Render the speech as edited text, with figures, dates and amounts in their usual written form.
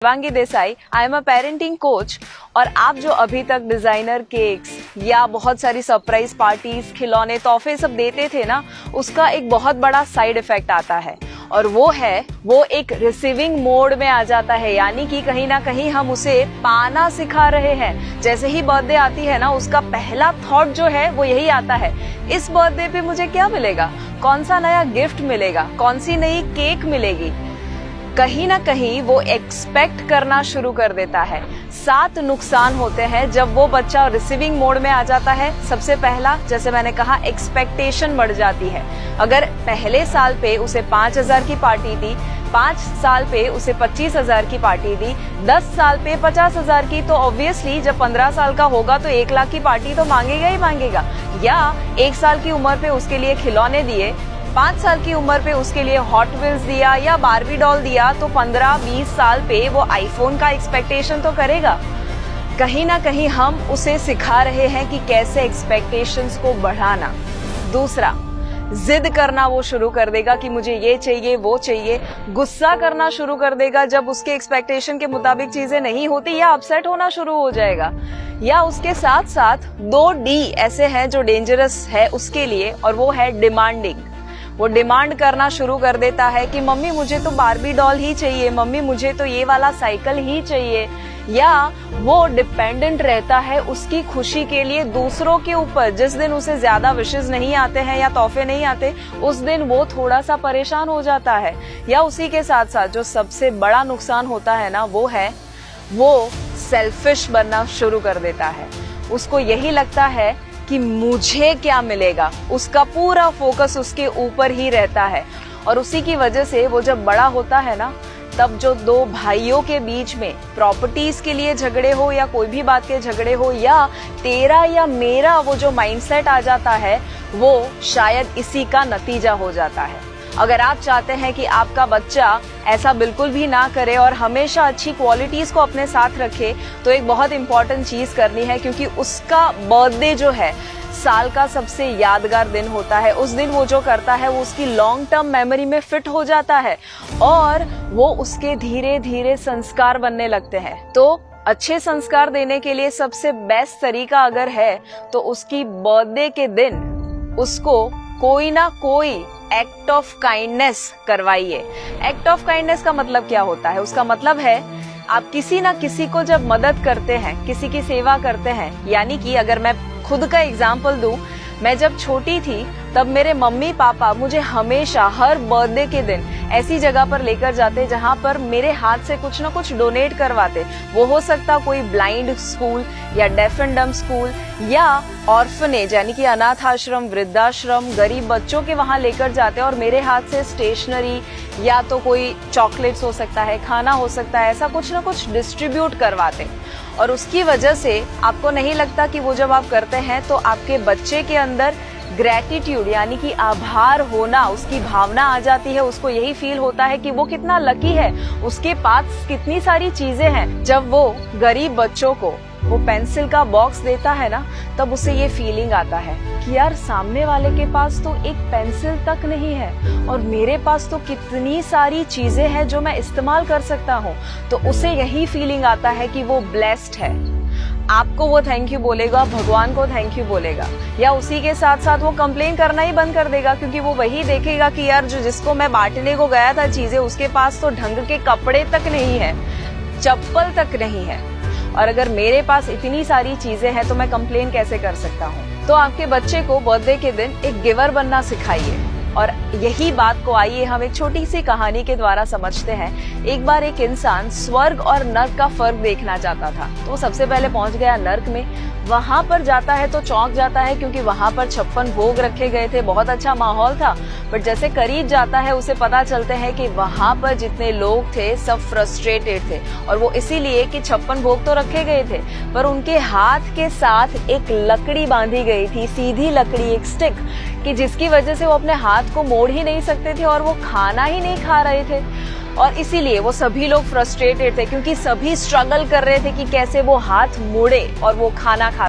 Shivangi Desai. I am a parenting coach. और आप जो अभी तक डिजाइनर केक्स या बहुत सारी सरप्राइज पार्टीज, खिलौने, तोहफे सब देते थे ना, उसका एक बहुत बड़ा साइड इफेक्ट आता है और वो एक रिसीविंग मोड में आ जाता है। यानी कि कहीं ना कहीं हम उसे पाना सिखा रहे हैं। जैसे ही बर्थडे आती है ना, उसका पहला थॉट जो है वो यही आता है, इस बर्थडे पे मुझे क्या मिलेगा, कौन सा नया गिफ्ट मिलेगा, कौन सी नई केक मिलेगी। कहीं ना कहीं वो एक्सपेक्ट करना शुरू कर देता है। 7 नुकसान होते हैं जब वो बच्चा रिसीविंग मोड में आ जाता है। सबसे पहला, जैसे मैंने कहा, एक्सपेक्टेशन बढ़ जाती है। अगर पहले साल पे उसे 5,000 की पार्टी दी, 5 साल पे उसे 25,000 की पार्टी दी, 10 साल पे 50,000 की, तो ऑब्वियसली जब 15 साल का होगा तो 1 लाख की पार्टी तो मांगेगा ही मांगेगा। या 1 साल की उम्र पे उसके लिए खिलौने दिए, 5 साल की उम्र पे उसके लिए हॉट व्हील्स दिया या बारबी डॉल दिया, तो 15-20 साल पे वो आईफोन का एक्सपेक्टेशन तो करेगा। कहीं ना कहीं हम उसे सिखा रहे हैं कि कैसे एक्सपेक्टेशंस को बढ़ाना। दूसरा, जिद करना वो शुरू कर देगा कि मुझे ये चाहिए, वो चाहिए। गुस्सा करना शुरू कर देगा जब उसके एक्सपेक्टेशन के मुताबिक चीजें नहीं होती, या अपसेट होना शुरू हो जाएगा। या उसके साथ साथ 2 डी ऐसे हैं जो डेंजरस है उसके लिए, और वो है डिमांडिंग। वो डिमांड करना शुरू कर देता है कि मम्मी मुझे तो बारबी डॉल ही चाहिए, मम्मी मुझे तो ये वाला साइकिल ही चाहिए। या वो डिपेंडेंट रहता है उसकी खुशी के लिए दूसरों के ऊपर। जिस दिन उसे ज्यादा विशेस नहीं आते हैं या तोहफे नहीं आते, उस दिन वो थोड़ा सा परेशान हो जाता है। या उसी के साथ साथ जो सबसे बड़ा नुकसान होता है ना, वो सेल्फिश बनना शुरू कर देता है। उसको यही लगता है कि मुझे क्या मिलेगा, उसका पूरा फोकस उसके ऊपर ही रहता है। और उसी की वजह से वो जब बड़ा होता है ना, तब जो 2 भाइयों के बीच में प्रॉपर्टीज के लिए झगड़े हो या कोई भी बात के झगड़े हो, या तेरा या मेरा वो जो माइंडसेट आ जाता है, वो शायद इसी का नतीजा हो जाता है। अगर आप चाहते हैं कि आपका बच्चा ऐसा बिल्कुल भी ना करे और हमेशा अच्छी क्वालिटीज को अपने साथ रखे, तो एक बहुत इंपॉर्टेंट चीज करनी है, क्योंकि उसका बर्थडे जो है साल का सबसे यादगार दिन होता है। उस दिन वो जो करता है वो उसकी लॉन्ग टर्म मेमोरी में फिट हो जाता है और वो उसके धीरे धीरे संस्कार बनने लगते हैं। तो अच्छे संस्कार देने के लिए सबसे बेस्ट तरीका अगर है, तो उसकी बर्थडे के दिन उसको कोई ना कोई एक्ट ऑफ काइंडनेस करवाइए। एक्ट ऑफ काइंडनेस का मतलब क्या होता है? उसका मतलब है आप किसी ना किसी को जब मदद करते हैं, किसी की सेवा करते हैं। यानी कि अगर मैं खुद का एग्जाम्पल दूं, मैं जब छोटी थी तब मेरे मम्मी पापा मुझे हमेशा हर बर्थडे के दिन ऐसी जगह पर लेकर जाते जहां पर मेरे हाथ से कुछ ना कुछ डोनेट करवाते। वो हो सकता कोई ब्लाइंड स्कूल या डेफ एंड डम्ब स्कूल या ऑर्फनेज यानी कि अनाथ आश्रम, वृद्धाश्रम, गरीब बच्चों के वहां लेकर जाते और मेरे हाथ से स्टेशनरी या तो कोई चॉकलेट्स हो सकता है, खाना हो सकता है, ऐसा कुछ ना कुछ डिस्ट्रीब्यूट करवाते। और उसकी वजह से आपको नहीं लगता कि वो जब आप करते हैं तो आपके बच्चे के अंदर ग्रेटिट्यूड यानी कि आभार होना, उसकी भावना आ जाती है। उसको यही फील होता है कि वो कितना लकी है, उसके पास कितनी सारी चीजें हैं। जब वो गरीब बच्चों को वो पेंसिल का बॉक्स देता है ना, तब उसे ये फीलिंग आता है कि यार सामने वाले के पास तो एक पेंसिल तक नहीं है और मेरे पास तो कितनी सारी चीजें हैं जो मैं इस्तेमाल कर सकता हूँ। तो उसे यही फीलिंग आता है कि वो ब्लेस्ड है। आपको वो थैंक यू बोलेगा, भगवान को थैंक यू बोलेगा, या उसी के साथ साथ वो कंप्लेन करना ही बंद कर देगा, क्योंकि वो वही देखेगा कि यार जिसको मैं बांटने को गया था चीजें, उसके पास तो ढंग के कपड़े तक नहीं है, चप्पल तक नहीं है, और अगर मेरे पास इतनी सारी चीजें हैं तो मैं कंप्लेन कैसे कर सकता हूँ। तो आपके बच्चे को बर्थडे के दिन एक गिवर बनना सिखाइए। और यही बात को आइए हम एक छोटी सी कहानी के द्वारा समझते हैं। एक बार एक इंसान स्वर्ग और नर्क का फर्क देखना चाहता था, तो वो सबसे पहले पहुंच गया नर्क में। वहां पर जाता है तो चौंक जाता है, क्योंकि वहां पर 56 भोग रखे गए थे, बहुत अच्छा माहौल था। बट जैसे करीब जाता है उसे पता चलते हैं कि वहां पर जितने लोग थे सब फ्रस्ट्रेटेड थे, और वो इसीलिए कि 56 भोग तो रखे गए थे पर उनके हाथ के साथ एक लकड़ी बांधी गई थी, सीधी लकड़ी, एक स्टिक, कि जिसकी वजह से वो अपने हाथ को मोड़ ही नहीं सकते थे और वो खाना ही नहीं खा रहे थे। और इसीलिए वो सभी लोग फ्रस्ट्रेटेड थे, क्योंकि सभी स्ट्रगल कर रहे थे कि कैसे वो हाथ मोड़े और वो खाना खा